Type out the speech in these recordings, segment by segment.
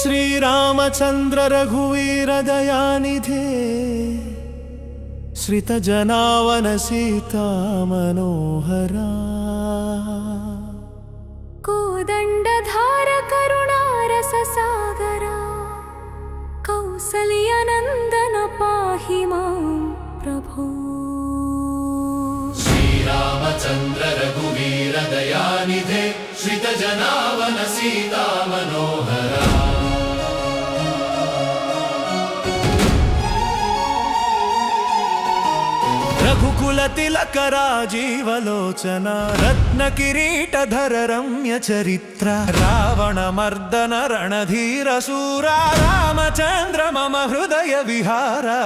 श्रीरामचन्द्र रघुवीर दयानिधे श्रितजनावन सीता मनोहरा कोदण्डधार करुणारस सागरा कौसल्यनन्दन पाहि मां प्रभो। श्रीरामचन्द्र रघुवीर दयानिधे श्रितजनावन सीता मनोहरा रघुकुल तिलक राजीवलोचन रत्न किरीटधर रम्य चरित्र रावण मर्दन रणधीर शूरा रामचन्द्र मम हृदय विहारा।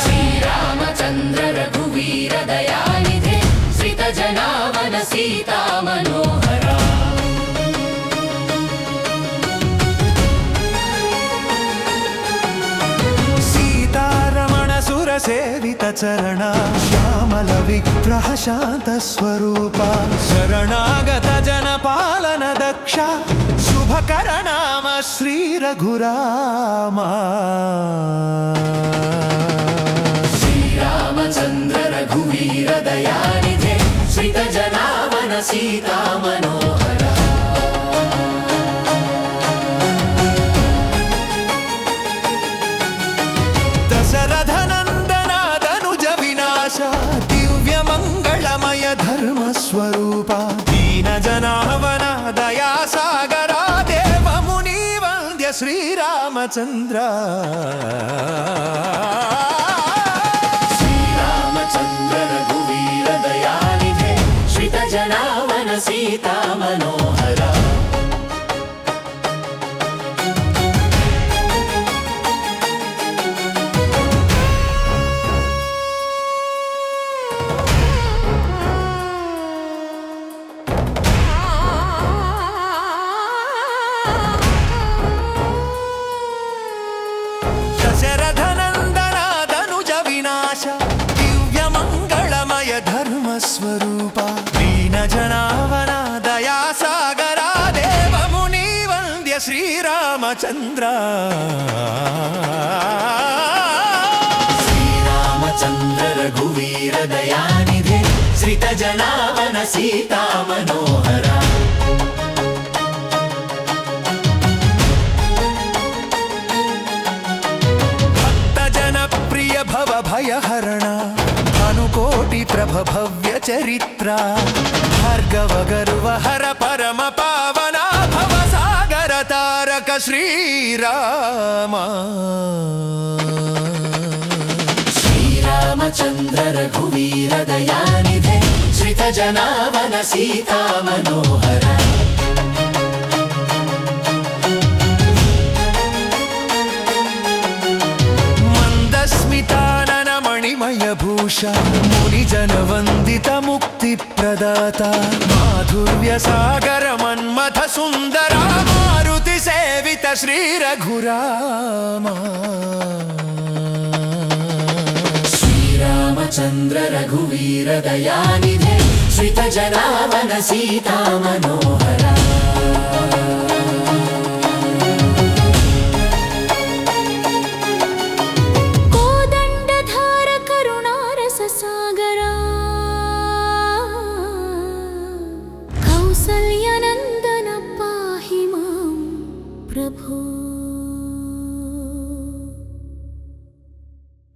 श्रीरामचन्द्र रघुवीर दयानिधे श्रितजनावन सीता मनोहरा सेवित चरण श्यामल विग्रह शांत स्वरूपा शरणागत जन पालन दक्ष शुभकर नाम श्री रघुरामा। श्रीरामचन्द्र रघुवीर दयानिधे श्रितजनावन सीता मनोहरा दिव्य मंगलमय धर्म स्वरूपा दीन जनावन दया सागरा देव मुनि वंद्य श्री रामचंद्र। श्रीरामचन्द्र रघुवीर दयानिधे श्रितजनावन सीता मनोहरा दिव्य मंगलमय धर्म स्वरूपा दीन जनावन दया सागरा देव मुनि वंद्य श्री रामचंद्र। श्रीरामचन्द्र रघुवीर दयानिधे श्रितजनावन सीता मनोहरा भव भय हरण भानुकोटि प्रभ भव्य चरित्रा भार्गव गर्व हर परम पावना भव सागर तारक श्रीराम। श्रीरामचन्द्र रघुवीर दयानिधे श्रितजनावन सीता मनोहरा मणिमय भूषा मुनिजन वंदित मुक्ति प्रदाता माधुर्य सागर मन्मथ सुंदरा मारुति सेवित श्री रघुरामा। श्रीरामचन्द्र रघुवीर दयानिधे श्रितजनावन सीता मनोहरा सागरा कौसल्यनन्दन पाहि मां प्रभो।